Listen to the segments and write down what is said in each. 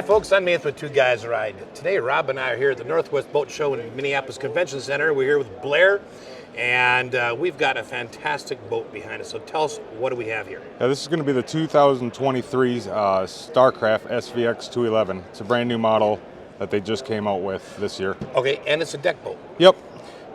Hi folks, I'm Nathan with Two Guys Ride. Today Rob and I are here at the Northwest Boat Show in Minneapolis Convention Center. We're here with Blair, and we've got a fantastic boat behind us. So tell us, what do we have here? Yeah, this is going to be the 2023 StarCraft SVX 211. It's a brand new model that they just came out with this year. Okay, and it's a deck boat. Yep.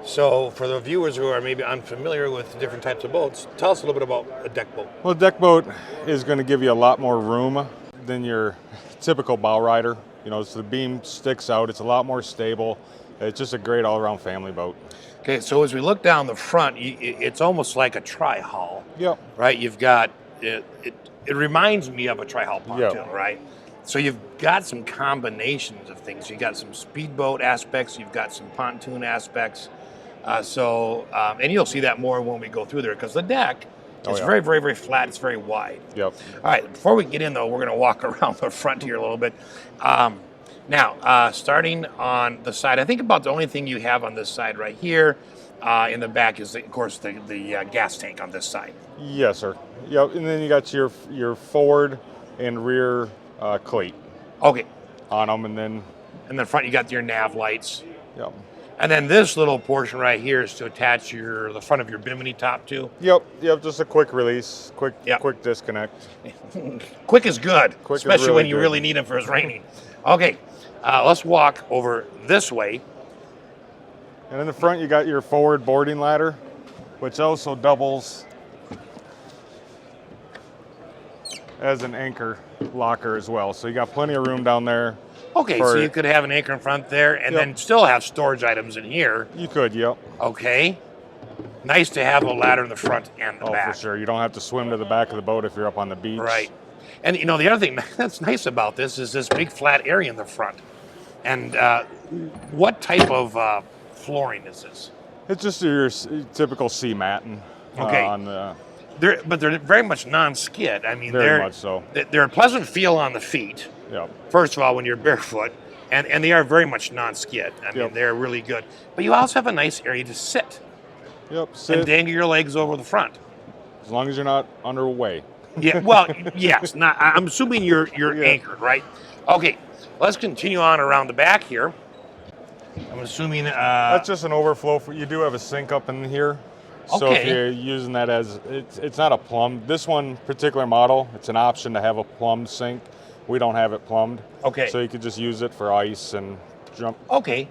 So for the viewers who are maybe unfamiliar with different types of boats, tell us a little bit about a deck boat. Well, a deck boat is going to give you a lot more room than your typical bow rider. You know, so the beam sticks out. It's a lot more stable. It's just a great all-around family boat. Okay, so as we look down the front, it's almost like a tri-hull. Yep. Right? You've got, it reminds me of a tri-hull pontoon, Yep. right? So you've got some combinations of things. You've got some speedboat aspects. You've got some pontoon aspects. And you'll see that more when we go through there, because the deck is very, very, very flat. It's very wide. Yep. All right, before we get in, though, we're going to walk around the front here a little bit. Now, starting on the side, I think about the only thing you have on this side right here in the back is, of course, the gas tank on this side. Yes, sir. Yep. And then you got your forward and rear cleat. Okay. On them, and then. And then front, you got your nav lights. Yep. And then this little portion right here is to attach the front of your bimini top to. Yep. Just a quick release, quick disconnect. Quick is good, Quick is especially really when you good. really need them for it's raining. Okay, let's walk over this way. And in the front, you got your forward boarding ladder, which also doubles as an anchor locker as well. So you got plenty of room down there. Okay, so you could have an anchor in front there and then still have storage items in here. You could, yep. Okay. Nice to have a ladder in the front and the back. Oh, for sure. You don't have to swim to the back of the boat if you're up on the beach. Right. And, you know, the other thing that's nice about this is this big flat area in the front. And what type of flooring is this? It's just your typical sea matting. Okay. But they're very much non-skid. I mean, very much so. They're a pleasant feel on the feet. Yep. First of all, when you're barefoot, and they are very much non-skid. I mean, they're really good. But you also have a nice area to sit. Yep, sit. And dangle your legs over the front. As long as you're not underway. Yeah, well, yes. I'm assuming you're anchored, right? Okay, let's continue on around the back here. I'm assuming... That's just an overflow. You do have a sink up in here. So if you're using that as... It's not a plumbed. This one particular model, it's an option to have a plumbed sink. We don't have it plumbed. Okay. So you could just use it for ice and jump. Okay.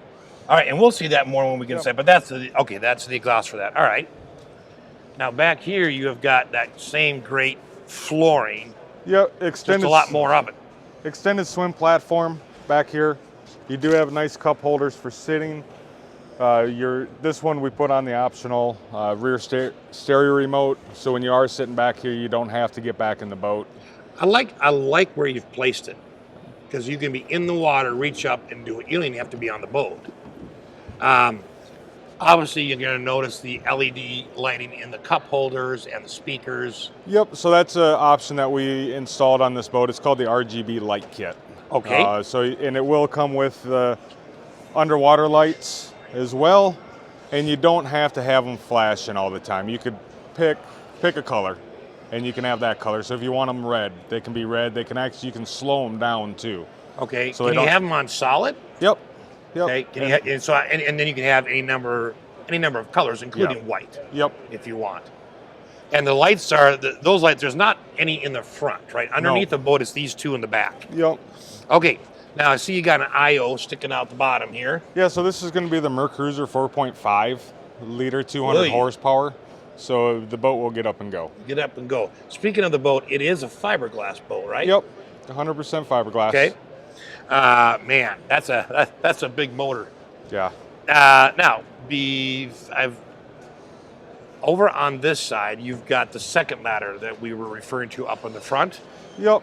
All right, and we'll see that more when we get inside. But that's the exhaust for that. All right. Now back here, you have got that same great flooring. Yep, extended. Just a lot more of it. Extended swim platform back here. You do have nice cup holders for sitting. This one we put on the optional rear stereo remote. So when you are sitting back here, you don't have to get back in the boat. I like where you've placed it, because you can be in the water, reach up and do it. You don't even have to be on the boat. Obviously, you're going to notice the LED lighting in the cup holders and the speakers. Yep, so that's an option that we installed on this boat. It's called the RGB light kit. Okay. And it will come with the underwater lights as well, and you don't have to have them flashing all the time. You could pick a color, and you can have that color. So if you want them red, they can be red. You can slow them down too. Okay. So can you have them on solid? Yep. Okay. And then you can have any number of colors, including white. Yep. If you want. And the lights those lights. There's not any in the front, right? Underneath the boat, it's these two in the back. Yep. Okay. Now I see you got an IO sticking out the bottom here. Yeah. So this is going to be the Mercruiser 4.5 liter, 200 horsepower. So the boat will get up and go. Get up and go. Speaking of the boat, it is a fiberglass boat, right? Yep. 100% fiberglass. Okay. Man, that's a big motor. Yeah. Now, over on this side, you've got the second ladder that we were referring to up in the front. Yep.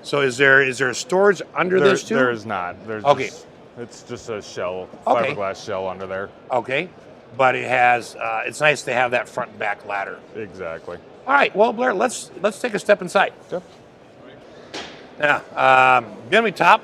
So is there storage under this too? There is not. It's just a shell, fiberglass shell under there. Okay. But it has. It's nice to have that front and back ladder. Exactly. All right. Well, Blair, let's take a step inside. Yep. Now, bimini top.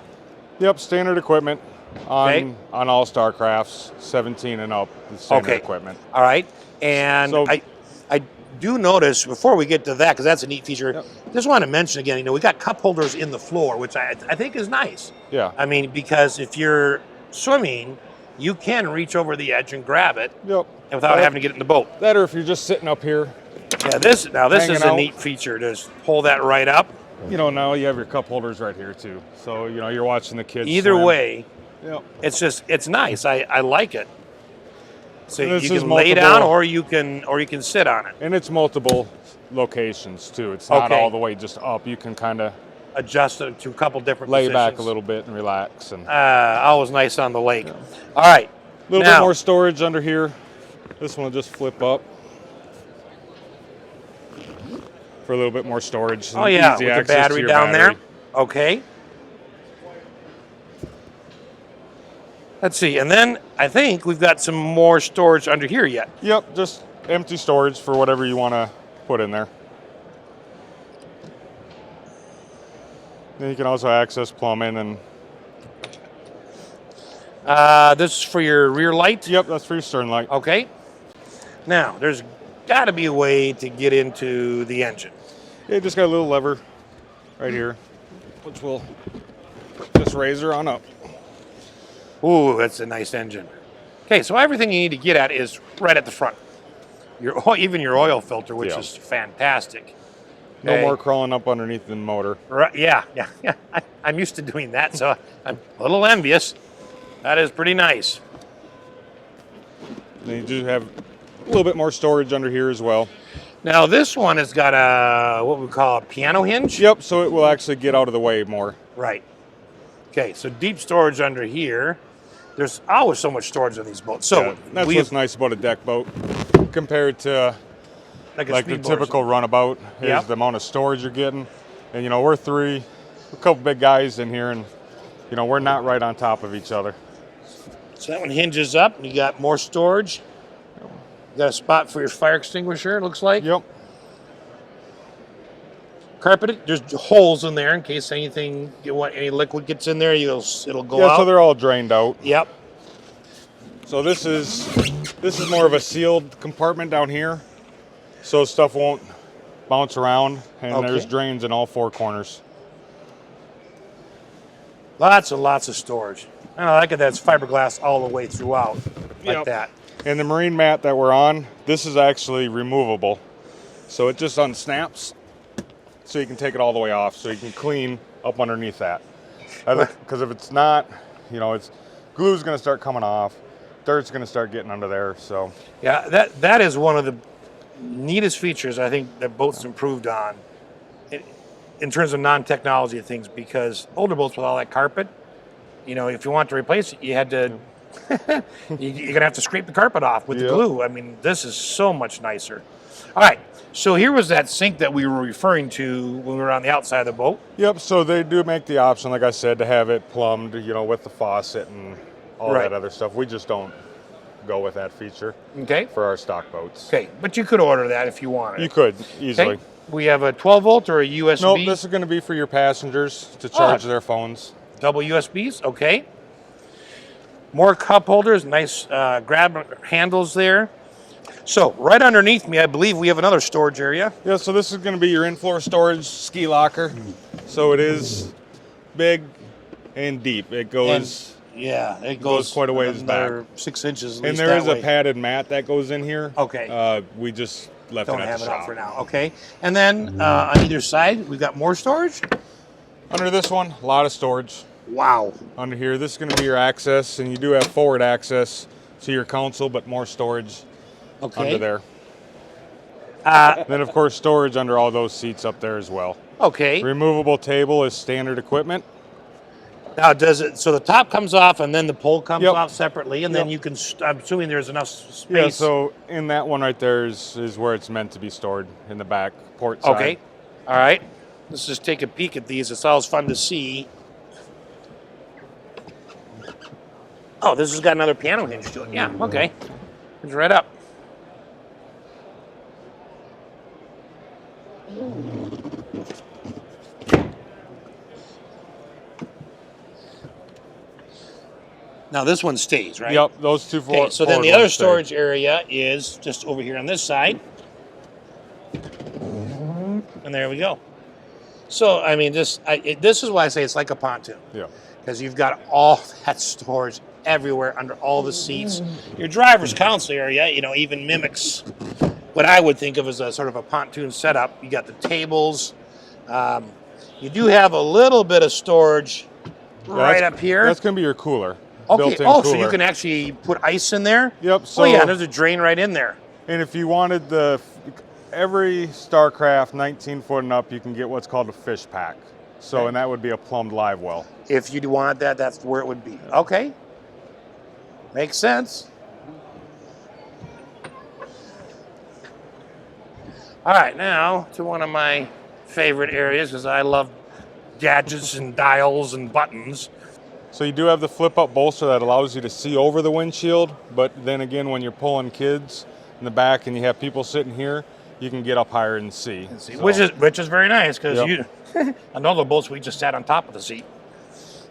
Yep. Standard equipment on all StarCrafts, 17 and up. Standard equipment. All right. And So, I do notice, before we get to that, because that's a neat feature, just want to mention again, we got cup holders in the floor, which I think is nice. Yeah. I mean, because if you're swimming, you can reach over the edge and grab it without having to get in the boat. That, or if you're just sitting up here. Yeah, this is a neat feature. Just pull that right up. Now you have your cup holders right here too. So, you're watching the kids Either swim. way, it's nice. I like it. So you can lay multiple, down or you can sit on it. And it's multiple locations too. It's not all the way just up. You can kind of adjust it to a couple different lay positions. back a little bit and relax. And always nice on the lake. All right. A little bit more storage under here. This one will just flip up for a little bit more storage. Oh yeah, easy with the access to battery your down battery. there. Okay. Let's see, and then I think we've got some more storage under here yet. Yep, just empty storage for whatever you want to put in there. Then you can also access plumbing and. This is for your rear light? Yep, that's for your stern light. Okay. Now, there's got to be a way to get into the engine. Yeah, just got a little lever right here, which will just raise her on up. Ooh, that's a nice engine. Okay, so everything you need to get at is right at the front. Even your oil filter, which is fantastic. No more crawling up underneath the motor. Right? Yeah. I'm used to doing that, so I'm a little envious. That is pretty nice. And you do have a little bit more storage under here as well. Now this one has got a what we call a piano hinge. Yep, so it will actually get out of the way more. Right. Okay, so deep storage under here. There's always so much storage on these boats. So that's what's nice about a deck boat compared to like the typical runabout is the amount of storage you're getting. And we're a couple big guys in here, and we're not right on top of each other. So that one hinges up, and you got more storage. You got a spot for your fire extinguisher, it looks like. Yep. Carpeted. There's holes in there in case any liquid gets in there, it'll go out. Yeah, so they're all drained out. Yep. So this is more of a sealed compartment down here, so stuff won't bounce around, and there's drains in all four corners. Lots and lots of storage. And I like it that it's fiberglass all the way throughout, like that. And the marine mat that we're on, this is actually removable. So it just unsnaps, so you can take it all the way off, so you can clean up underneath that. Because if it's not, it's glue's going to start coming off, dirt's going to start getting under there. So yeah, that is one of the neatest features I think that boats improved on in terms of non-technology things, because older boats with all that carpet, if you want to replace it, you had to you're gonna have to scrape the carpet off with the glue. I mean, this is so much nicer. All right, so here was that sink that we were referring to when we were on the outside of the boat. Yep, so they do make the option, like I said, to have it plumbed, with the faucet and all that other stuff. We just don't go with that feature for our stock boats. Okay, but you could order that if you wanted. You could, easily. Okay. We have a 12 volt or a USB? Nope, this is going to be for your passengers to charge their phones. Double USBs, okay. More cup holders, nice grab handles there. So right underneath me, I believe we have another storage area. Yeah, so this is going to be your in-floor storage ski locker. So it is big and deep. It goes... it goes quite a ways back. 6 inches. At and least there is way. a padded mat that goes in here. Okay. We just left Don't it at have the it shop. out for now. Okay. And then on either side, we've got more storage. Under this one, a lot of storage. Wow. Under here, this is going to be your access, and you do have forward access to your console, but more storage under there. Then, of course, storage under all those seats up there as well. Okay. Removable table is standard equipment. Now, does it, so the top comes off and then the pole comes off separately, and then you can, I'm assuming there's enough space. Yeah, so in that one right there is where it's meant to be stored, in the back port side. Okay. All right. Let's just take a peek at these. It's always fun to see. Oh, this has got another piano hinge to it. Yeah, okay. It's right up. Now this one stays, right? Yep, those two Okay, so then the other storage area is just over here on this side. there we go. So, I mean, this is why I say it's like a pontoon. Yeah. Because you've got all that storage everywhere under all the seats. Your driver's console area, even mimics what I would think of as a sort of a pontoon setup. You got the tables. You do have a little bit of storage right up here. That's going to be your cooler. Okay. Built-in Oh, cooler. so you can actually put ice in there? Yep. So, oh, yeah, there's a drain right in there. And if you wanted every StarCraft 19 foot and up, you can get what's called a fish pack. So, Okay. and that would be a plumbed live well. If you wanted that, that's where it would be. Okay. Makes sense. All right, now to one of my favorite areas, because I love gadgets and dials and buttons. So you do have the flip up bolster that allows you to see over the windshield, but then again, when you're pulling kids in the back and you have people sitting here, you can get up higher and see. So, Which is very nice, because Yep. I know the boats we just sat on top of the seat.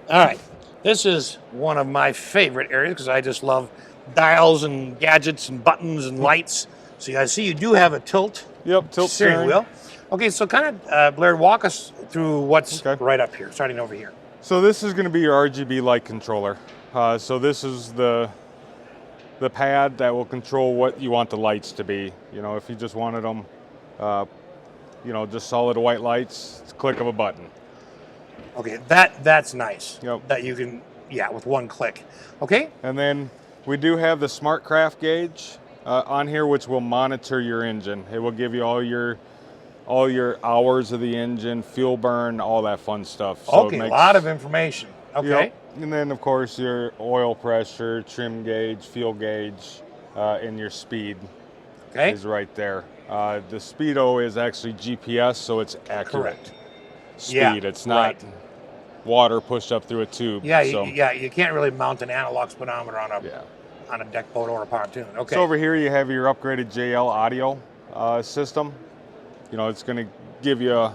All right, this is one of my favorite areas because I just love dials and gadgets and buttons and lights. So I see you do have a tilt. Yep, tilt steering wheel. Okay, so kind of, Blair, walk us through what's right up here, starting over here. So this is going to be your RGB light controller. So this is the pad that will control what you want the lights to be. If you just wanted them, just solid white lights, it's a click of a button. Okay, that's nice. Yep. That you can, with one click. Okay. And then we do have the SmartCraft gauge on here, which will monitor your engine. It will give you all your hours of the engine, fuel burn, all that fun stuff. So okay, a lot of information. Okay. Yep. And then, of course, your oil pressure, trim gauge, fuel gauge, and your speed is right there. The speedo is actually GPS, so it's accurate speed. Yeah, it's not water pushed up through a tube. Yeah, so. You can't really mount an analog speedometer on a deck boat or a pontoon. Okay. So over here you have your upgraded JL audio system. It's going to give you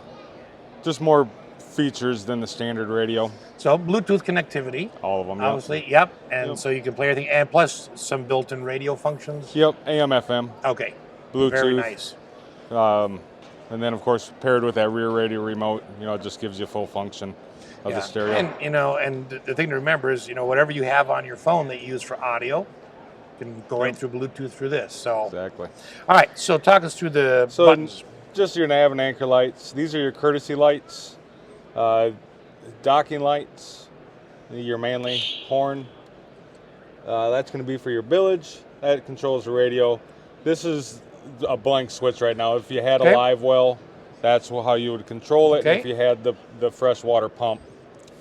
just more features than the standard radio. So Bluetooth connectivity. All of them, obviously. Yep. And so you can play everything, and plus some built-in radio functions. Yep, AM, FM. Okay. Bluetooth. Very nice. And then, of course, paired with that rear radio remote, it just gives you full function of the stereo. And, and the thing to remember is, whatever you have on your phone that you use for audio, can go right through Bluetooth through this. So exactly. All right, so talk us through the buttons. Just your nav and anchor lights. These are your courtesy lights, docking lights, your manly horn. That's going to be for your bilge. That controls the radio. This is a blank switch right now. If you had a live well, that's how you would control it. If you had the freshwater pump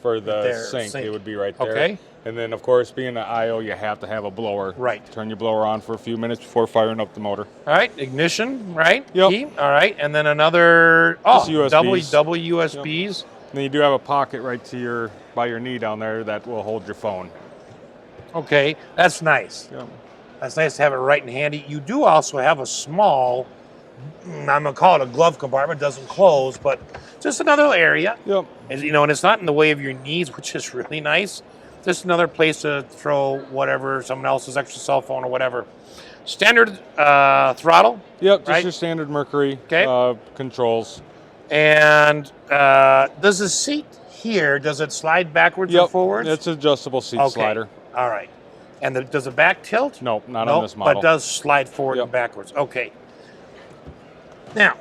for the sink, it would be right there. Okay. And then, of course, being an IO, you have to have a blower. Right. Turn your blower on for a few minutes before firing up the motor. All right, ignition, right? Yep. Key. All right, and then another double USBs. And then you do have a pocket right by your knee down there that will hold your phone. Okay, that's nice. Yep. That's nice to have it right in handy. You do also have a small, I'm gonna call it a glove compartment. Doesn't close, but just another area. Yep. And, and it's not in the way of your knees, which is really nice. Just another place to throw whatever, someone else's extra cell phone or whatever. Standard throttle. Yep, just your standard Mercury controls. And does the seat here, does it slide backwards or forwards? It's an adjustable seat slider. All right. And does the back tilt? Nope, not on this model. But it does slide forward and backwards. Okay. Now,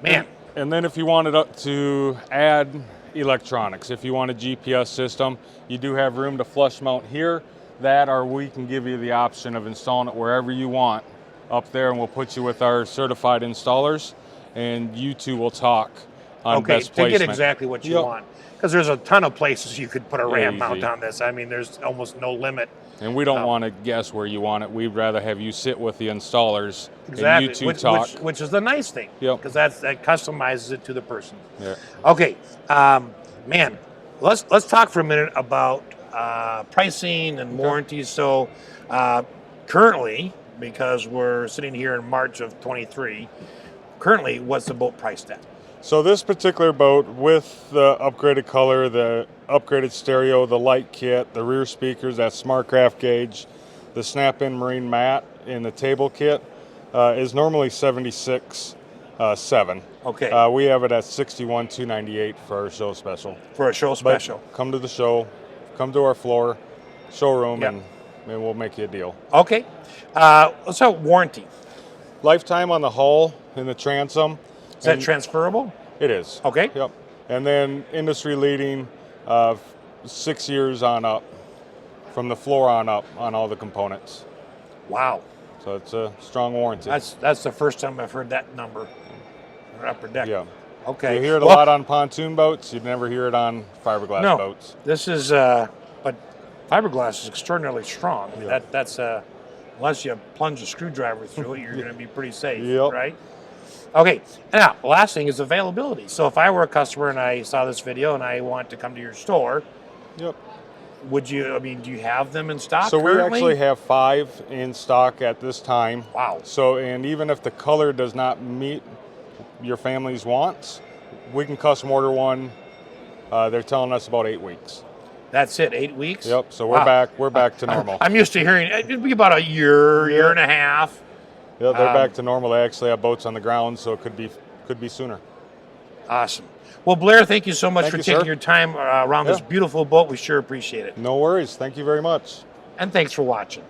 man. And then if you wanted to add electronics, if you want a GPS system, you do have room to flush mount here. That, or we can give you the option of installing it wherever you want up there, and we'll put you with our certified installers, and you two will talk on best placement. To get exactly what you want. Because there's a ton of places you could put a RAM mount on this. I mean, there's almost no limit. And we don't want to guess where you want it. We'd rather have you sit with the installers and you two talk. Which is the nice thing. Because that customizes it to the person. Yeah. Okay, man, let's talk for a minute about pricing and warranties. So currently, because we're sitting here in March of 23, currently, what's the boat priced at? So this particular boat, with the upgraded color, the upgraded stereo, the light kit, the rear speakers, that SmartCraft gauge, the snap-in marine mat, and the table kit, is normally $76. 7. Okay. We have it at $61,298 for our show special. For a show But special. come to the show, come to our floor, showroom, Yep. and we'll make you a deal. Okay. So warranty. Lifetime on the hull and the transom. Is that transferable? It is. Okay. Yep. And then industry leading 6 years on up, from the floor on up on all the components. Wow. So it's a strong warranty. That's the first time I've heard that number. Or upper deck. Yeah. Okay. You hear it a lot on pontoon boats. You'd never hear it on fiberglass boats. This is, but fiberglass is extraordinarily strong. I mean, that's unless you plunge a screwdriver through it, you're going to be pretty safe, Yep. right? Okay. Now, the last thing is availability. So if I were a customer and I saw this video and I want to come to your store, Yep. would you? I mean, do you have them in stock? So currently? we actually have 5 in stock at this time. Wow. So, and even if the color does not meet your family's wants, we can custom order one. They're telling us about 8 weeks. That's it. 8 weeks. Yep. So we're back. We're back to normal. I'm used to hearing it'd be about a year and a half. Yeah, they're back to normal. They actually have boats on the ground, so it could be sooner. Awesome. Well, Blair, thank you so much Thank for you, taking sir. your time around this beautiful boat. We sure appreciate it. No worries. Thank you very much. And thanks for watching.